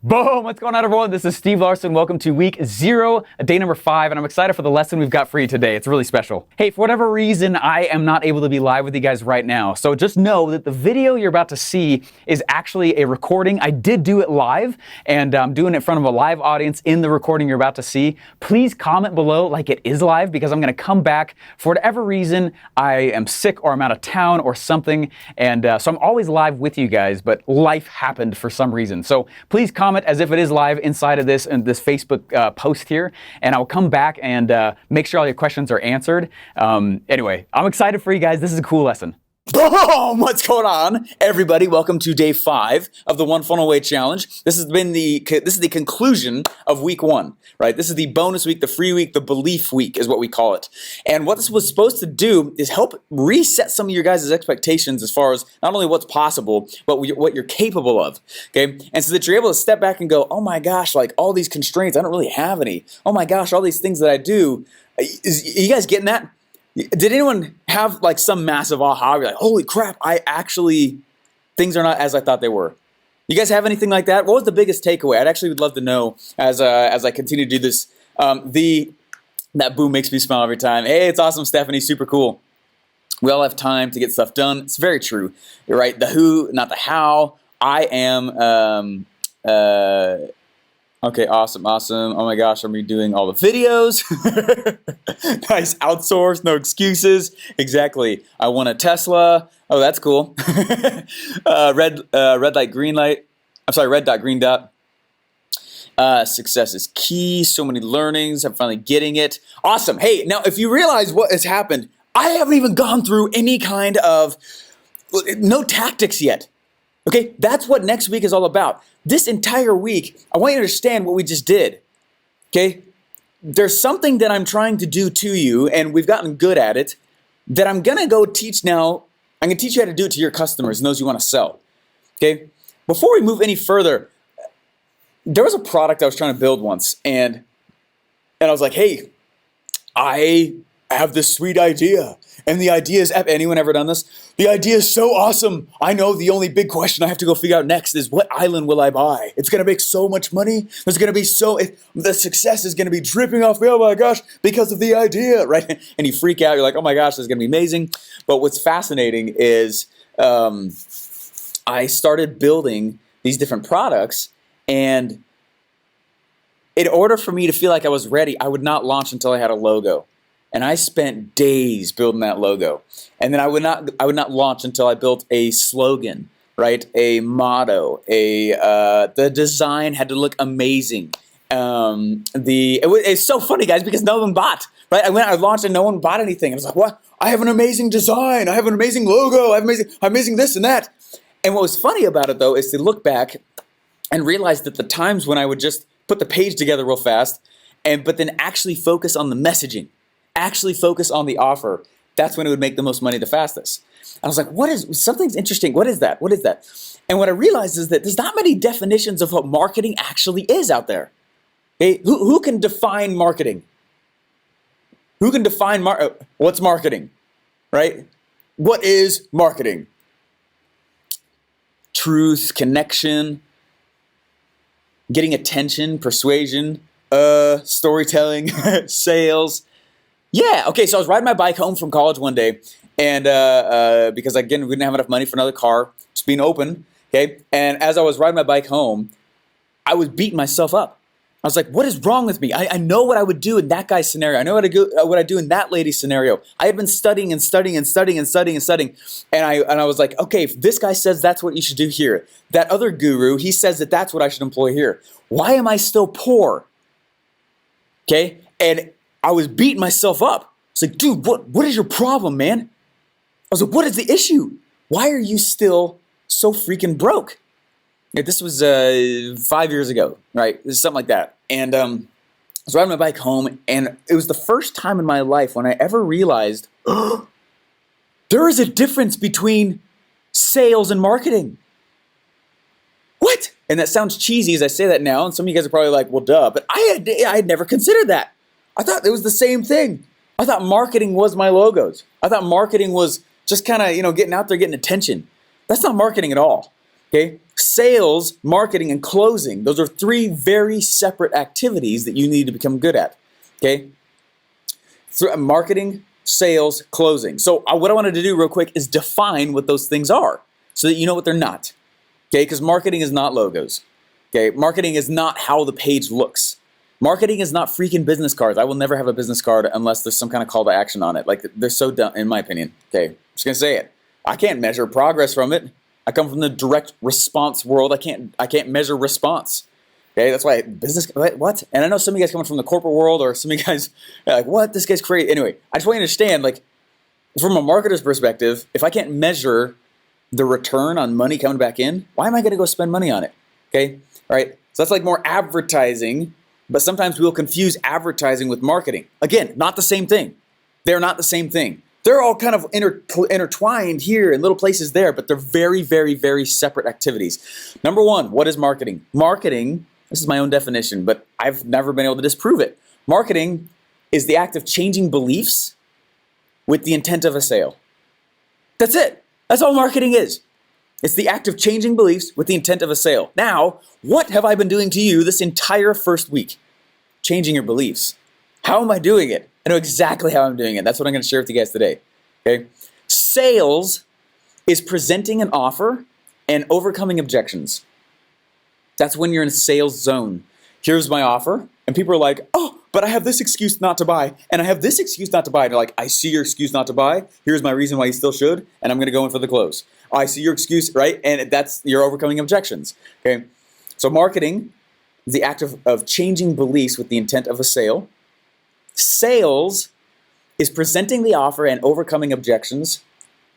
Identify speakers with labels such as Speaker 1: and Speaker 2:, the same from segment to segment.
Speaker 1: Boom! What's going on, everyone? This is Steve Larsen. Welcome to week 0, day number 5, and I'm excited for the lesson we've got for you today. It's really special. Hey, for whatever reason, I am not able to be live with you guys right now, so just know that the video you're about to see is actually a recording. I did do it live, and I'm doing it in front of a live audience in the recording you're about to see. Please comment below like it is live, because I'm going to come back for whatever reason. I am sick or I'm out of town or something, and so I'm always live with you guys, but life happened for some reason. So please comment as if it is live inside of this Facebook post here, and I'll come back and make sure all your questions are answered. Anyway, I'm excited for you guys. This is a cool lesson.
Speaker 2: Boom! What's going on, everybody? Welcome to day 5 of the One Funnel Away Challenge. This is the conclusion of week 1, right? This is the bonus week, the free week, the belief week is what we call it. And what this was supposed to do is help reset some of your guys' expectations as far as not only what's possible, but what you're capable of. Okay, and so that you're able to step back and go, oh my gosh, like all these constraints, I don't really have any. Oh my gosh, all these things that I do. Are you guys getting that? Did anyone have like some massive aha? You're like, holy crap, things are not as I thought they were. You guys have anything like that? What was the biggest takeaway? I'd actually would love to know as I continue to do this. That boom makes me smile every time. Hey, it's awesome, Stephanie, super cool. We all have time to get stuff done. It's very true. You're right, the who, not the how. I am, okay, awesome. Oh my gosh, I'm redoing all the videos. Nice, outsource, no excuses. Exactly. I want a Tesla. Oh, that's cool. Red light, green light. I'm sorry, red dot, green dot. Success is key. So many learnings. I'm finally getting it. Awesome. Hey, now if you realize what has happened, I haven't even gone through any kind of, no tactics yet. Okay, that's what next week is all about. This entire week, I want you to understand what we just did. Okay, there's something that I'm trying to do to you, and we've gotten good at it, that I'm gonna go teach now. I'm gonna teach you how to do it to your customers and those you wanna sell. Okay, before we move any further, there was a product I was trying to build once, and I was like, hey, I have this sweet idea. And the idea is, anyone ever done this? The idea is so awesome. I know the only big question I have to go figure out next is, what island will I buy? It's going to make so much money. There's going to be the success is going to be dripping off me. Oh my gosh, because of the idea, right? And you freak out. You're like, oh my gosh, this is going to be amazing. But what's fascinating is I started building these different products, and in order for me to feel like I was ready, I would not launch until I had a logo. And I spent days building that logo. And then I would not launch until I built a slogan, right? A motto, the design had to look amazing. It's so funny, guys, because no one bought, right? I launched and no one bought anything. I was like, what? I have an amazing design. I have an amazing logo. I'm amazing this and that. And what was funny about it, though, is to look back and realize that the times when I would just put the page together real fast, but then actually focus on the messaging, actually focus on the offer, that's when it would make the most money the fastest. I was like, something's interesting. What is that? What is that? And what I realized is that there's not many definitions of what marketing actually is out there. Okay? Who can define marketing? Who can define what's marketing, right? What is marketing? Truth, connection, getting attention, persuasion, storytelling, sales. Yeah, okay, so I was riding my bike home from college one day, and because again, we didn't have enough money for another car, just being open, okay? And as I was riding my bike home, I was beating myself up. I was like, what is wrong with me? I know what I would do in that guy's scenario. I know what I do in that lady's scenario. I had been studying, and I was like, okay, if this guy says that's what you should do here, that other guru, he says that that's what I should employ here. Why am I still poor? Okay, and I was beating myself up. It's like, dude, what is your problem, man? I was like, what is the issue? Why are you still so freaking broke? Yeah, this was 5 years ago, right? This is something like that. And I was riding my bike home, and it was the first time in my life when I ever realized there is a difference between sales and marketing. What? And that sounds cheesy as I say that now, and some of you guys are probably like, well, duh. But I had never considered that. I thought it was the same thing. I thought marketing was my logos. I thought marketing was just kind of, getting out there, getting attention. That's not marketing at all. Okay? Sales, marketing, and closing. Those are three very separate activities that you need to become good at. Okay? Marketing, sales, closing. So what I wanted to do real quick is define what those things are so that you know what they're not. Okay? Because marketing is not logos. Okay? Marketing is not how the page looks. Marketing is not freaking business cards. I will never have a business card unless there's some kind of call to action on it. Like, they're so dumb, in my opinion. Okay? I'm just going to say it. I can't measure progress from it. I come from the direct response world. I can't measure response. Okay, that's why business, what? And I know some of you guys coming from the corporate world, or some of you guys are like, what? This guy's crazy. Anyway, I just want you to understand, like, from a marketer's perspective, if I can't measure the return on money coming back in, why am I going to go spend money on it? Okay, all right. So that's like more advertising, but sometimes we'll confuse advertising with marketing. Again, not the same thing. They're not the same thing. They're all kind of intertwined here in little places there, but they're very, very, very separate activities. Number one, what is marketing? Marketing, this is my own definition, but I've never been able to disprove it. Marketing is the act of changing beliefs with the intent of a sale. That's it. That's all marketing is. It's the act of changing beliefs with the intent of a sale. Now, what have I been doing to you this entire first week? Changing your beliefs. How am I doing it? I know exactly how I'm doing it. That's what I'm going to share with you guys today. Okay? Sales is presenting an offer and overcoming objections. That's when you're in a sales zone. Here's my offer. And people are like, oh, but I have this excuse not to buy. And I have this excuse not to buy. And they're like, I see your excuse not to buy. Here's my reason why you still should. And I'm going to go in for the close. I see your excuse, right? And that's, you're overcoming objections. Okay? So marketing is the act of changing beliefs with the intent of a sale. Sales is presenting the offer and overcoming objections.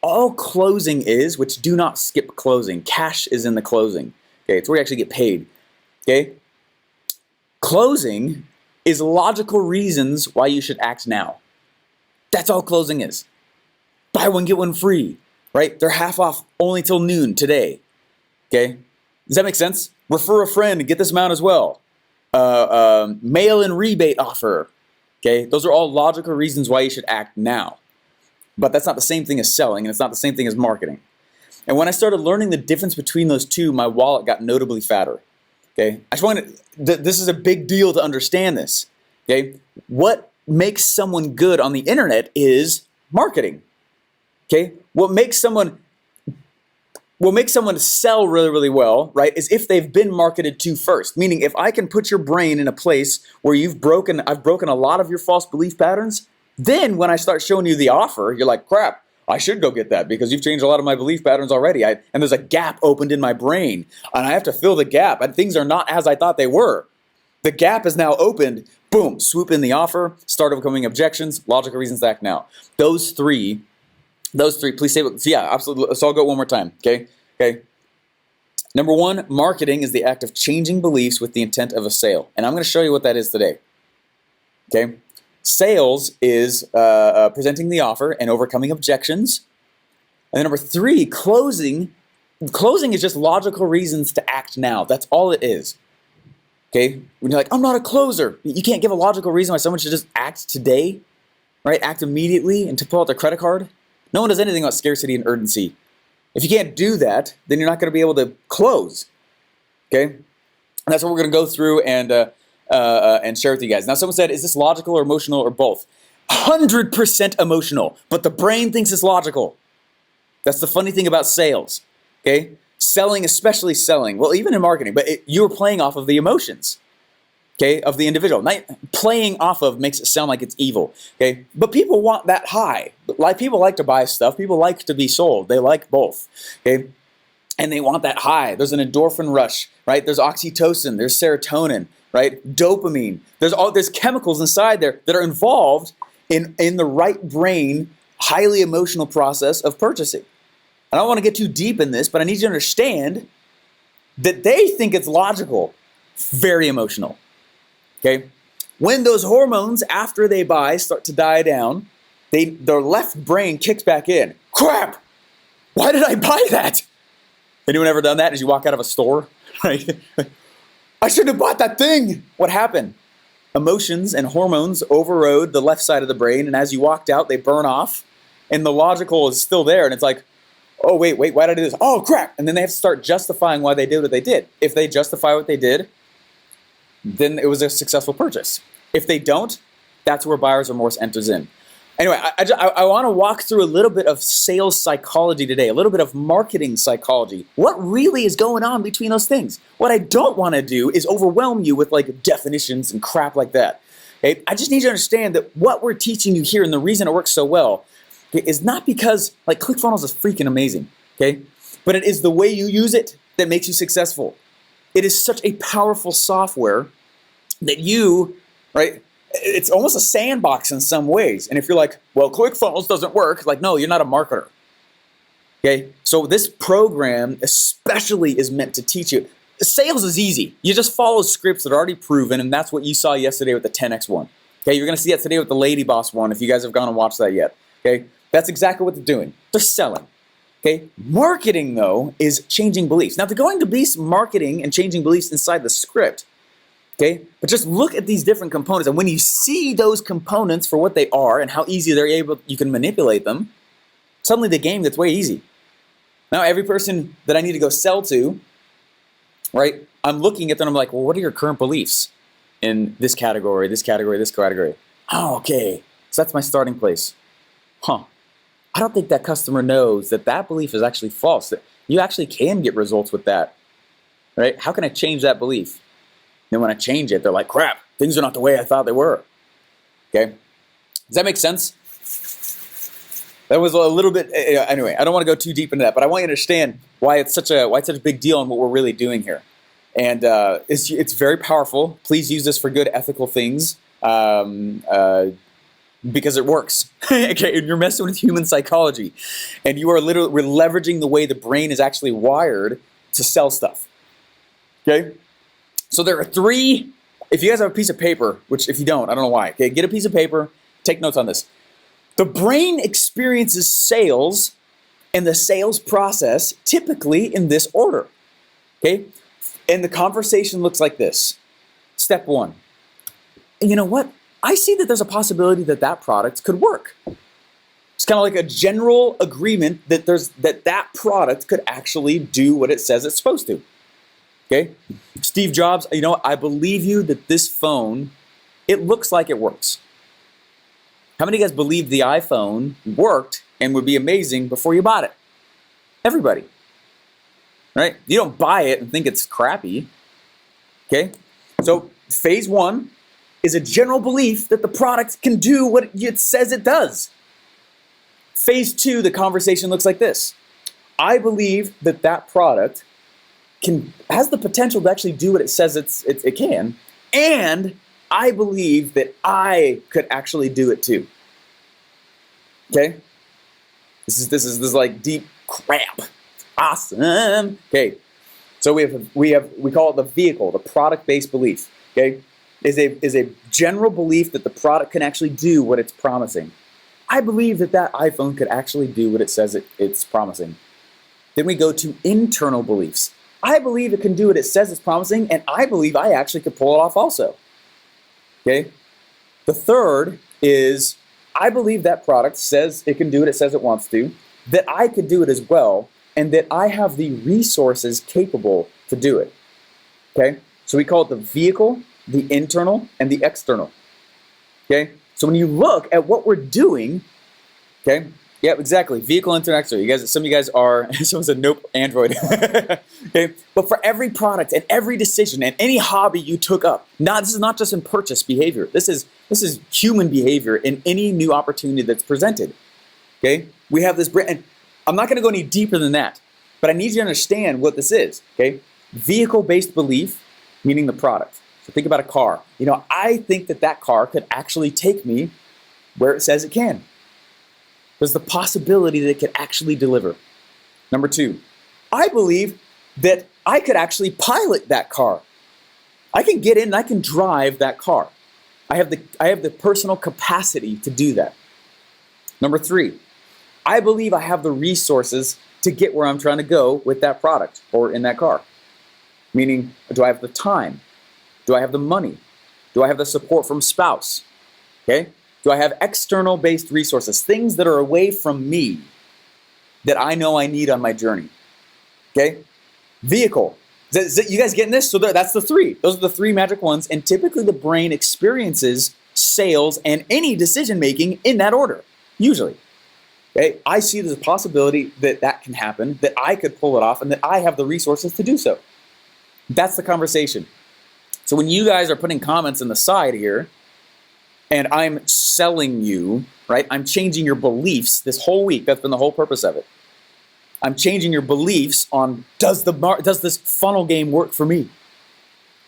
Speaker 2: All closing is, which do not skip closing. Cash is in the closing. Okay, it's where you actually get paid. Okay? Closing is logical reasons why you should act now. That's all closing is. Buy one, get one free. Right? They're half off only till noon today. Okay? Does that make sense? Refer a friend and get this amount as well. Mail-in rebate offer. Okay, those are all logical reasons why you should act now. But that's not the same thing as selling, and it's not the same thing as marketing. And when I started learning the difference between those two, my wallet got notably fatter. Okay, I just wanted, this is a big deal to understand this. Okay, what makes someone good on the internet is marketing. Okay, what makes someone sell really, really well, right, is if they've been marketed to first. Meaning, if I can put your brain in a place where I've broken a lot of your false belief patterns, then when I start showing you the offer, you're like, crap, I should go get that because you've changed a lot of my belief patterns already. And there's a gap opened in my brain, and I have to fill the gap, and things are not as I thought they were. The gap is now opened. Boom, swoop in the offer, start overcoming objections, logical reasons to act now. Those three, please say, yeah, absolutely. So I'll go one more time, okay? Okay. Number one, marketing is the act of changing beliefs with the intent of a sale. And I'm going to show you what that is today. Okay? Sales is presenting the offer and overcoming objections. And then number three, closing. Closing is just logical reasons to act now. That's all it is. Okay? When you're like, I'm not a closer. You can't give a logical reason why someone should just act today, right? Act immediately and to pull out their credit card. No one does anything about scarcity and urgency. If you can't do that, then you're not going to be able to close. Okay? And that's what we're going to go through and share with you guys. Now, someone said, is this logical or emotional or both? 100% emotional, but the brain thinks it's logical. That's the funny thing about sales. Okay? Selling, especially selling. Well, even in marketing, but you're playing off of the emotions. Okay, of the individual. Not playing off of makes it sound like it's evil. Okay, but people want that high. Like, people like to buy stuff. People like to be sold. They like both. Okay, and they want that high. There's an endorphin rush, right? There's oxytocin. There's serotonin, right? Dopamine. There's chemicals inside there that are involved in the right brain, highly emotional process of purchasing. I don't want to get too deep in this, but I need you to understand that they think it's logical. Very emotional. Okay, when those hormones, after they buy, start to die down, their left brain kicks back in. Crap! Why did I buy that? Anyone ever done that as you walk out of a store? Right? I shouldn't have bought that thing. What happened? Emotions and hormones overrode the left side of the brain, and as you walked out, they burn off, and the logical is still there, and it's like, oh, wait, why did I do this? Oh, crap. And then they have to start justifying why they did what they did. If they justify what they did, then it was a successful purchase. If they don't, that's where buyer's remorse enters in. Anyway, I want to walk through a little bit of sales psychology today, a little bit of marketing psychology. What really is going on between those things? What I don't want to do is overwhelm you with like definitions and crap like that. Okay? I just need you to understand that what we're teaching you here and the reason it works so well, okay, is not because like ClickFunnels is freaking amazing, okay? But it is the way you use it that makes you successful. It is such a powerful software that you, right? It's almost a sandbox in some ways. And if you're like, well, ClickFunnels doesn't work, like, no, you're not a marketer. Okay? So this program especially is meant to teach you. Sales is easy. You just follow scripts that are already proven, and that's what you saw yesterday with the 10X one. Okay? You're going to see that today with the Lady Boss one if you guys have gone and watched that yet. Okay? That's exactly what they're doing. They're selling. Okay? Marketing, though, is changing beliefs. Now, they're going to be marketing and changing beliefs inside the script. Okay? But just look at these different components, and when you see those components for what they are and how easy you can manipulate them, suddenly the game gets way easy. Now, every person that I need to go sell to, right, I'm looking at them, I'm like, well, what are your current beliefs in this category, this category, this category? Oh, okay. So that's my starting place. Huh. I don't think that customer knows that that belief is actually false, that you actually can get results with that, right? How can I change that belief? Then when I change it, they're like, crap, things are not the way I thought they were. Okay? Does that make sense? That was a little bit, anyway, I don't want to go too deep into that, but I want you to understand why it's such a big deal and what we're really doing here. And it's very powerful. Please use this for good ethical things because it works. Okay? And you're messing with human psychology. And we're leveraging the way the brain is actually wired to sell stuff. Okay? So there are 3, if you guys have a piece of paper, which if you don't, I don't know why. Okay, get a piece of paper, take notes on this. The brain experiences sales and the sales process typically in this order. Okay? And the conversation looks like this. Step 1. And you know what? I see that there's a possibility that that product could work. It's kind of like a general agreement that that product could actually do what it says it's supposed to. Okay? Steve Jobs, you know what? I believe you that this phone, it looks like it works. How many of you guys believe the iPhone worked and would be amazing before you bought it? Everybody. Right? You don't buy it and think it's crappy. Okay? So phase 1 is a general belief that the product can do what it says it does. Phase 2, the conversation looks like this. I believe that that product has the potential to actually do what it says it can, and I believe that I could actually do it too. Okay? This is like deep crap. Awesome. Okay. So we call it the vehicle, the product-based belief. Okay? Is a general belief that the product can actually do what it's promising. I believe that that iPhone could actually do what it says it's promising. Then we go to internal beliefs. I believe it can do what it says it's promising, and I believe I actually could pull it off also. Okay? The third is, I believe that product says it can do what it says it wants to, that I could do it as well, and that I have the resources capable to do it. Okay? So we call it the vehicle, the internal, and the external. Okay? So when you look at what we're doing, okay? Yeah, exactly. Vehicle, internal, external. You guys, some of you guys are, someone said, nope, Android. Okay? But for every product and every decision and any hobby you took up, this is not just in purchase behavior. This is human behavior in any new opportunity that's presented. Okay? We have this brand, and I'm not going to go any deeper than that, but I need you to understand what this is. Okay? Vehicle-based belief, meaning the product. So think about a car. You know, I think that that car could actually take me where it says it can. There's the possibility that it could actually deliver. Number 2, I believe that I could actually pilot that car. I can get in and I can drive that car. I have the personal capacity to do that. Number 3, I believe I have the resources to get where I'm trying to go with that product or in that car. Meaning, do I have the time? Do I have the money? Do I have the support from spouse? Okay? Do I have external-based resources, things that are away from me? that I know I need on my journey. Okay? Vehicle. You guys getting this? So that's the three. Those are the three magic ones. And typically the brain experiences sales and any decision making in that order, usually. Okay? I see there's a possibility that that can happen, that I could pull it off, and that I have the resources to do so. That's the conversation. So when you guys are putting comments in the side here, and I'm selling you, right? I'm changing your beliefs this whole week. That's been the whole purpose of it. I'm changing your beliefs on, does this funnel game work for me?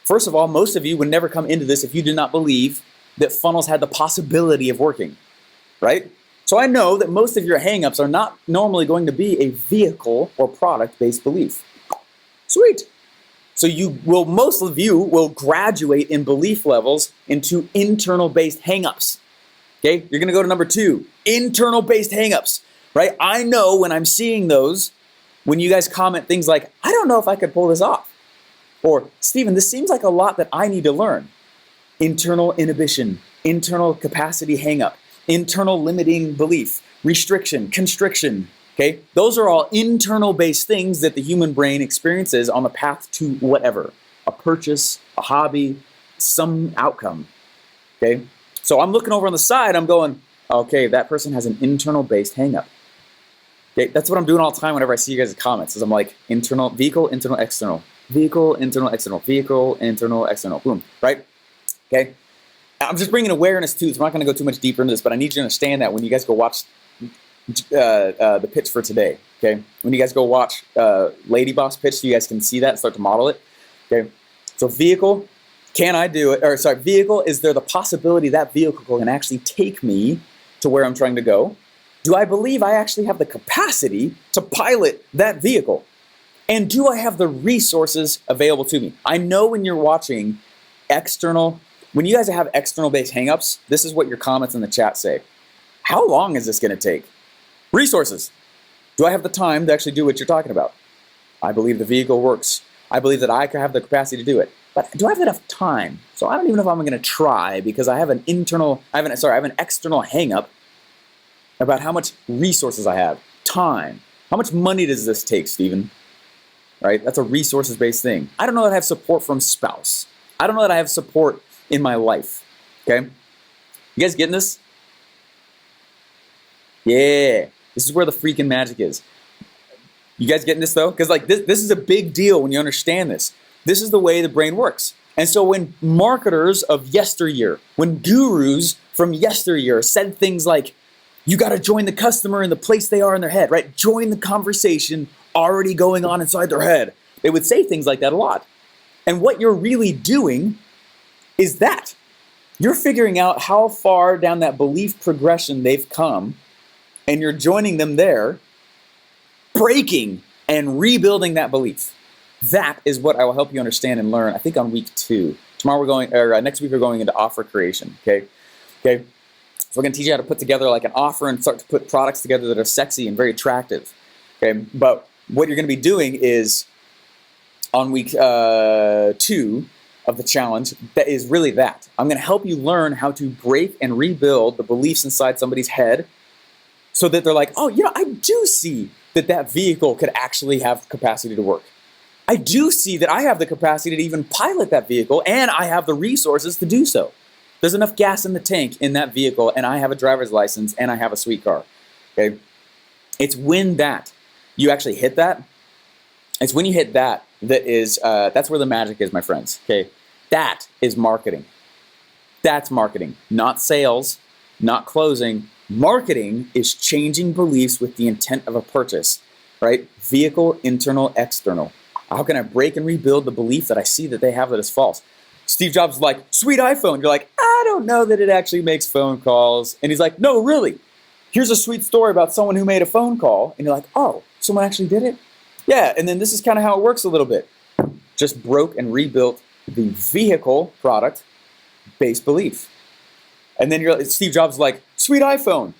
Speaker 2: First of all, most of you would never come into this if you did not believe that funnels had the possibility of working, right? So I know that most of your hangups are not normally going to be a vehicle or product-based belief. Sweet. So most of you will graduate in belief levels into internal-based hangups. Okay? You're gonna go to number 2, internal-based hangups. Right? I know when I'm seeing those, when you guys comment things like, I don't know if I could pull this off. Or, Stephen, this seems like a lot that I need to learn. Internal inhibition, internal capacity hang-up, internal limiting belief, restriction, constriction. Okay? Those are all internal-based things that the human brain experiences on the path to whatever. A purchase, a hobby, some outcome. Okay? So I'm looking over on the side, I'm going, okay, that person has an internal-based hang-up. Okay, that's what I'm doing all the time whenever I see you guys' comments, is I'm like, internal, vehicle, internal, external. Vehicle, internal, external. Vehicle, internal, external. Boom, right? Okay? I'm just bringing awareness too, so I'm not going to go too much deeper into this, but I need you to understand that when you guys go watch the pitch for today, okay? When you guys go watch Lady Boss pitch, so you guys can see that and start to model it, okay? So vehicle, can I do it? Or sorry, vehicle, is there the possibility that vehicle can actually take me to where I'm trying to go? Do I believe I actually have the capacity to pilot that vehicle? And do I have the resources available to me? I know when you're watching when you guys have external-based hangups, this is what your comments in the chat say. How long is this going to take? Resources. Do I have the time to actually do what you're talking about? I believe the vehicle works. I believe that I have the capacity to do it. But do I have enough time? So I don't even know if I'm going to try, because I have an external hangup about how much resources I have. Time. How much money does this take, Stephen? Right? That's a resources-based thing. I don't know that I have support from spouse. I don't know that I have support in my life. Okay? You guys getting this? Yeah. This is where the freaking magic is. You guys getting this though? Because like this is a big deal when you understand this. This is the way the brain works. And so when marketers of yesteryear, when gurus from yesteryear said things like, you got to join the customer in the place they are in their head, right? Join the conversation already going on inside their head. They would say things like that a lot. And what you're really doing is that. You're figuring out how far down that belief progression they've come, and you're joining them there, breaking and rebuilding that belief. That is what I will help you understand and learn, I think, on week 2. Next week we're going into offer creation, okay? Okay. So we're going to teach you how to put together like an offer and start to put products together that are sexy and very attractive. Okay, but what you're going to be doing is on week 2 of the challenge, that is really that. I'm going to help you learn how to break and rebuild the beliefs inside somebody's head so that they're like, oh, you know, I do see that vehicle could actually have capacity to work. I do see that I have the capacity to even pilot that vehicle, and I have the resources to do so. There's enough gas in the tank in that vehicle, and I have a driver's license, and I have a sweet car. Okay? It's when you actually hit that. It's when you hit that's where the magic is, my friends. Okay? That is marketing. That's marketing, not sales, not closing. Marketing is changing beliefs with the intent of a purchase, right? Vehicle, internal, external. How can I break and rebuild the belief that I see that they have that is false? Steve Jobs is like, sweet iPhone. You're like, I don't know that it actually makes phone calls. And he's like, no, really. Here's a sweet story about someone who made a phone call. And you're like, oh, someone actually did it? Yeah, and then this is kind of how it works a little bit. Just broke and rebuilt the vehicle product-based belief. And then Steve Jobs is like, sweet iPhone.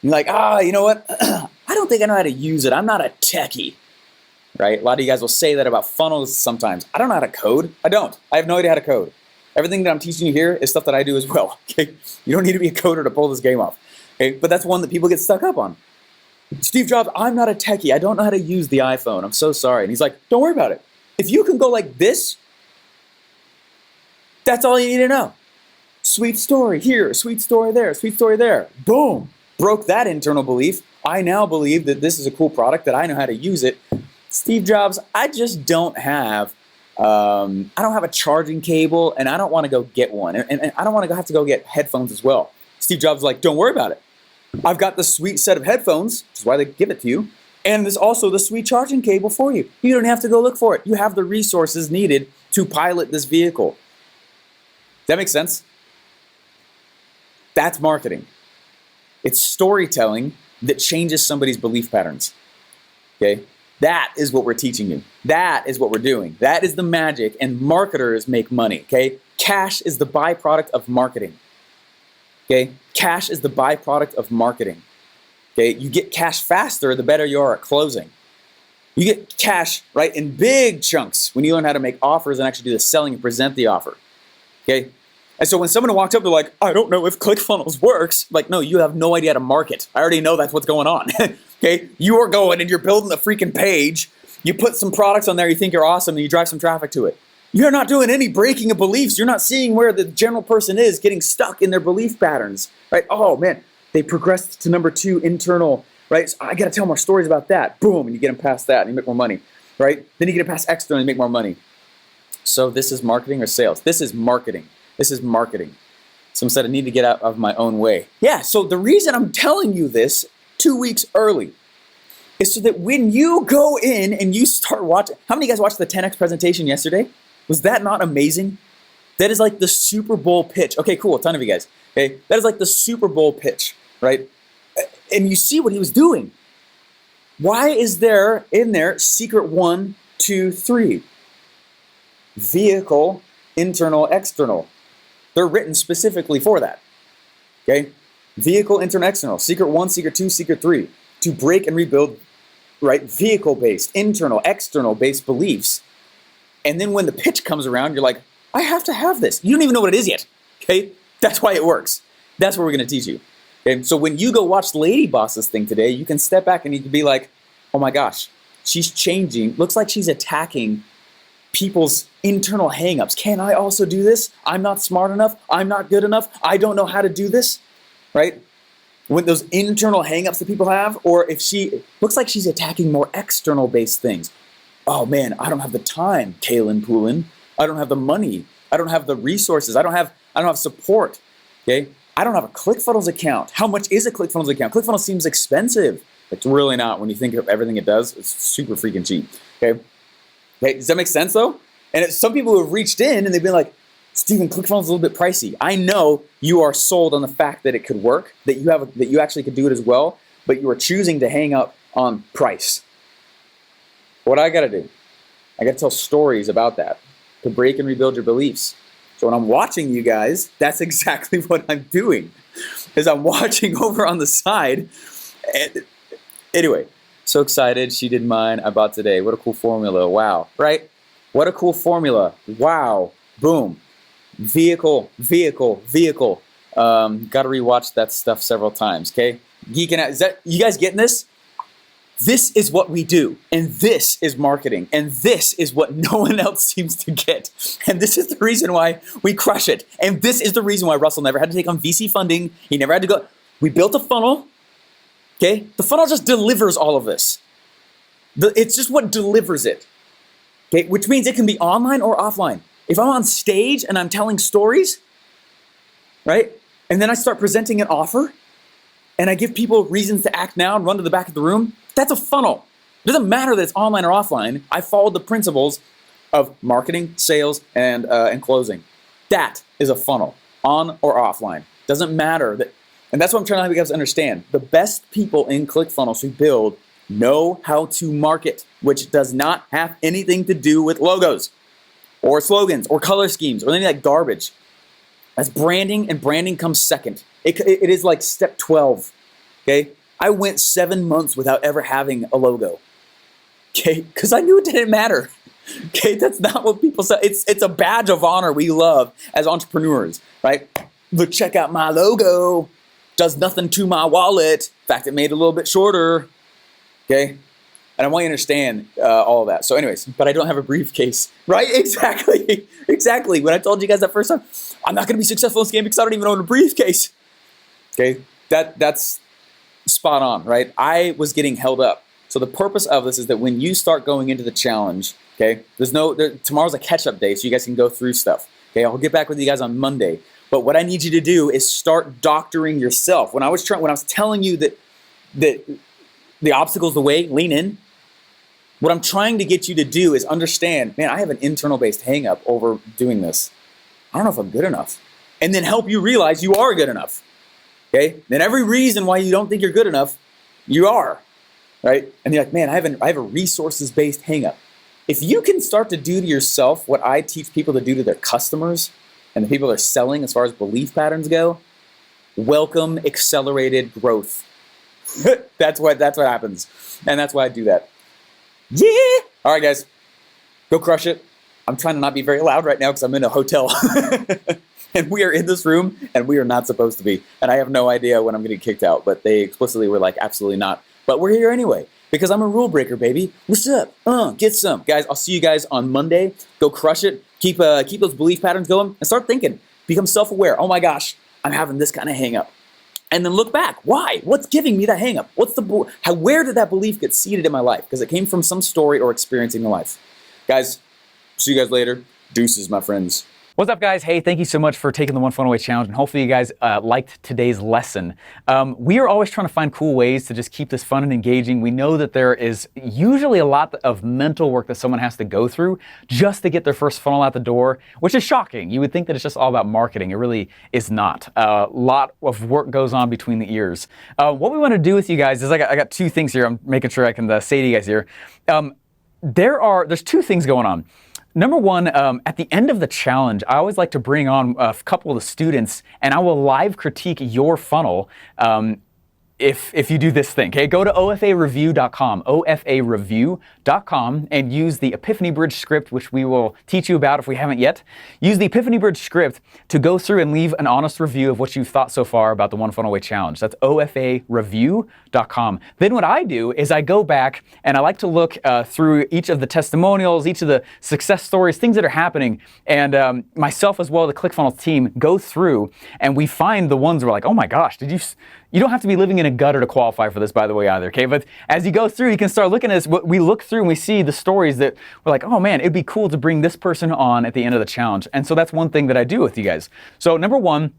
Speaker 2: You're like, you know what? I don't think I know how to use it. I'm not a techie. Right? A lot of you guys will say that about funnels sometimes. I don't know how to code. I don't. I have no idea how to code. Everything that I'm teaching you here is stuff that I do as well. Okay? You don't need to be a coder to pull this game off. Okay? But that's one that people get stuck up on. Steve Jobs, I'm not a techie. I don't know how to use the iPhone. I'm so sorry. And he's like, don't worry about it. If you can go like this, that's all you need to know. Sweet story here, sweet story there, sweet story there. Boom. Broke that internal belief. I now believe that this is a cool product, that I know how to use it. Steve Jobs, I just don't have, I don't have a charging cable, and I don't want to go get one. And I don't want to have to go get headphones as well. Steve Jobs is like, don't worry about it. I've got the sweet set of headphones, which is why they give it to you, and there's also the sweet charging cable for you. You don't have to go look for it. You have the resources needed to pilot this vehicle. Does that make sense? That's marketing. It's storytelling that changes somebody's belief patterns. Okay? That is what we're teaching you. That is what we're doing. That is the magic, and marketers make money. Okay? Cash is the byproduct of marketing. Okay? Cash is the byproduct of marketing. Okay? You get cash faster, the better you are at closing. You get cash, right, in big chunks when you learn how to make offers and actually do the selling and present the offer. Okay? And so when someone walked up, they're like, I don't know if ClickFunnels works. Like, no, you have no idea how to market. I already know that's what's going on. Okay? You are going and you're building the freaking page. You put some products on there, you think you're awesome, and you drive some traffic to it. You're not doing any breaking of beliefs. You're not seeing where the general person is getting stuck in their belief patterns, right? Oh man, they progressed to number 2, internal, right? So I got to tell more stories about that. Boom, and you get them past that and you make more money, right? Then you get it past external and you make more money. So this is marketing or sales? This is marketing. This is marketing. Someone said I need to get out of my own way. Yeah, so the reason I'm telling you this 2 weeks early is so that when you go in and you start watching, how many of you guys watched the 10X presentation yesterday? Was that not amazing? That is like the Super Bowl pitch. Okay, cool, a ton of you guys. Okay, that is like the Super Bowl pitch, right? And you see what he was doing. Why is there in there secret 1, 2, 3? Vehicle, internal, external. They're written specifically for that. Okay? Vehicle, internal, external. Secret 1, secret 2, secret 3. To break and rebuild, right? Vehicle-based, internal, external-based beliefs. And then when the pitch comes around, you're like, I have to have this. You don't even know what it is yet. Okay? That's why it works. That's what we're going to teach you. Okay? So when you go watch Lady Boss's thing today, you can step back and you can be like, oh my gosh, she's changing. Looks like she's attacking people's internal hangups. Can I also do this? I'm not smart enough. I'm not good enough. I don't know how to do this. Right? When those internal hangups that people have, or if she looks like she's attacking more external based things. Oh man, I don't have the time, Kaylin Poulin. I don't have the money. I don't have the resources. I don't have support. Okay? I don't have a ClickFunnels account. How much is a ClickFunnels account? ClickFunnels seems expensive. It's really not when you think of everything it does. It's super freaking cheap. Okay? Okay, does that make sense though? And some people who have reached in and they've been like, Steven, ClickFunnels is a little bit pricey. I know you are sold on the fact that it could work, that you actually could do it as well, but you are choosing to hang up on price. What I gotta do? I gotta tell stories about that to break and rebuild your beliefs. So when I'm watching you guys, that's exactly what I'm doing. Is I'm watching over on the side. And anyway, so excited. She did mine. I bought today. What a cool formula. Wow. Right? What a cool formula. Wow. Boom. Vehicle. Gotta rewatch that stuff several times, okay? Geeking out. Is that, you guys getting this? This is what we do, and this is marketing, and this is what no one else seems to get. And this is the reason why we crush it. And this is the reason why Russell never had to take on VC funding. He never had to go. We built a funnel, okay? The funnel just delivers all of this. It's just what delivers it, okay? Which means it can be online or offline. If I'm on stage and I'm telling stories, right? And then I start presenting an offer, and I give people reasons to act now and run to the back of the room, that's a funnel. It doesn't matter that it's online or offline. I followed the principles of marketing, sales, and closing. That is a funnel, on or offline. Doesn't matter. And that's what I'm trying to help you guys understand. The best people in ClickFunnels who build know how to market, which does not have anything to do with logos or slogans or color schemes or anything like garbage. That's branding, and branding comes second. It is like step 12, okay? I went 7 months without ever having a logo, okay? Because I knew it didn't matter, okay? That's not what people say. It's a badge of honor we love as entrepreneurs, right? Look, check out my logo. Does nothing to my wallet. In fact, it made it a little bit shorter. okay? And I want you to understand all of that. So anyways, but I don't have a briefcase, right? Exactly, exactly. When I told you guys that first time, I'm not gonna be successful in this game because I don't even own a briefcase. Okay, that's spot on, right? I was getting held up. So the purpose of this is that when you start going into the challenge, okay, tomorrow's a catch-up day, so you guys can go through stuff. Okay, I'll get back with you guys on Monday. But what I need you to do is start doctoring yourself. When I was telling you that the obstacle's the way, lean in. What I'm trying to get you to do is understand, man, I have an internal-based hang-up over doing this. I don't know if I'm good enough. And then help you realize you are good enough. Okay? Then every reason why you don't think you're good enough, you are. Right? And you're like, man, I have a resources-based hang-up. If you can start to do to yourself what I teach people to do to their customers and the people they're selling as far as belief patterns go, welcome accelerated growth. That's what happens. And that's why I do that. Yeah! All right, guys. Go crush it. I'm trying to not be very loud right now because I'm in a hotel. And we are in this room, and we are not supposed to be. And I have no idea when I'm getting kicked out, but they explicitly were like, absolutely not. But we're here anyway because I'm a rule breaker, baby. What's up? Get some. Guys, I'll see you guys on Monday. Go crush it. Keep those belief patterns going and start thinking. Become self-aware. Oh, my gosh, I'm having this kind of hang-up. And then look back. Why? What's giving me that hang-up? Where did that belief get seeded in my life? Because it came from some story or experience in your life. Guys, see you guys later. Deuces, my friends.
Speaker 1: What's up, guys? Hey, thank you so much for taking the One Funnel Away Challenge, and hopefully you guys liked today's lesson. We are always trying to find cool ways to just keep this fun and engaging. We know that there is usually a lot of mental work that someone has to go through just to get their first funnel out the door, which is shocking. You would think that it's just all about marketing. It really is not. A lot of work goes on between the ears. What we want to do with you guys is I got two things here. I'm making sure I can say to you guys here. There's two things going on. Number one, at the end of the challenge, I always like to bring on a couple of the students, and I will live critique your funnel if you do this thing. Okay, go to ofareview.com, ofareview.com, and use the Epiphany Bridge script, which we will teach you about if we haven't yet. Use the Epiphany Bridge script to go through and leave an honest review of what you've thought so far about the One Funnel Away Challenge. That's ofareview.com. Then what I do is I go back and I like to look through each of the testimonials, each of the success stories, things that are happening, and myself as well, the ClickFunnels team, go through and we find the ones where we're like, oh my gosh, you don't have to be living in a gutter to qualify for this, by the way, either, okay? But as you go through, you can start looking at this. We look through and we see the stories that we're like, oh man, it'd be cool to bring this person on at the end of the challenge. And so that's one thing that I do with you guys. So number one,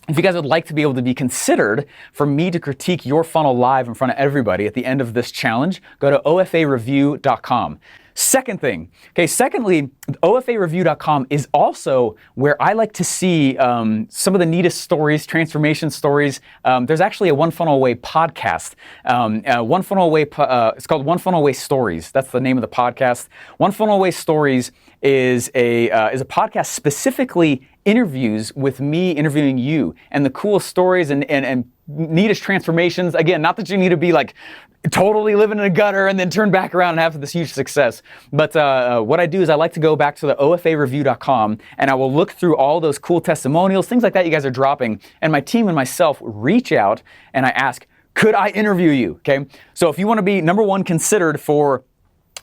Speaker 1: if you guys would like to be able to be considered for me to critique your funnel live in front of everybody at the end of this challenge, go to ofareview.com. Second thing, okay, secondly, ofareview.com is also where I like to see some of the neatest stories, transformation stories. There's actually a One Funnel Away podcast. One Funnel Away, it's called One Funnel Away Stories. That's the name of the podcast. One Funnel Away Stories is a podcast specifically interviews with me interviewing you and the coolest stories and neatest transformations. Again, not that you need to be like totally living in a gutter and then turn back around and have this huge success. But what I do is I like to go back to the ofareview.com and I will look through all those cool testimonials, things like that you guys are dropping, and my team and myself reach out and I ask, could I interview you? Okay. So if you want to be, number one, considered for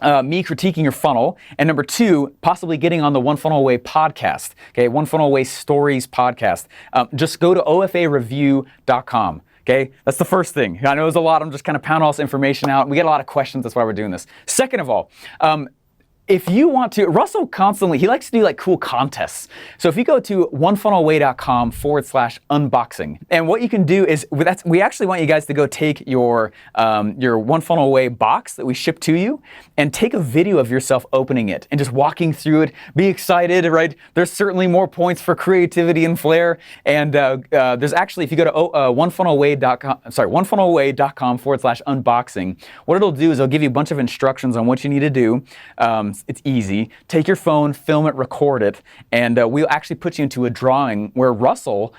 Speaker 1: me critiquing your funnel, and number two, possibly getting on the One Funnel Away podcast, okay, One Funnel Away Stories podcast, just go to ofareview.com. Okay, that's the first thing. I know there's a lot. I'm just kind of pounding all this information out. We get a lot of questions. That's why we're doing this. Second of all, if you want to, Russell constantly, he likes to do like cool contests. So if you go to onefunnelaway.com/unboxing, and what you can do is, we actually want you guys to go take your One Funnel Away box that we ship to you and take a video of yourself opening it and just walking through it. Be excited, right? There's certainly more points for creativity and flair. And there's actually, if you go to onefunnelaway.com/unboxing, what it'll do is it'll give you a bunch of instructions on what you need to do. It's easy. Take your phone, film it, record it, and we'll actually put you into a drawing where Russell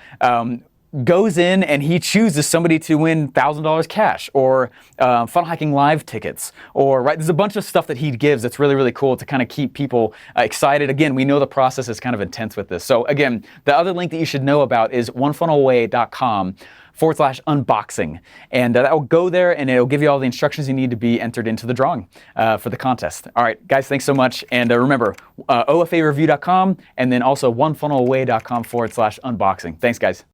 Speaker 1: goes in and he chooses somebody to win $1,000 cash or Funnel Hacking Live tickets, or right, there's a bunch of stuff that he gives that's really, really cool to kind of keep people excited. Again, we know the process is kind of intense with this. So again, the other link that you should know about is onefunnelaway.com/unboxing. And that will go there and it'll give you all the instructions you need to be entered into the drawing for the contest. All right, guys, thanks so much. And remember, OFAreview.com and then also onefunnelaway.com/unboxing. Thanks, guys.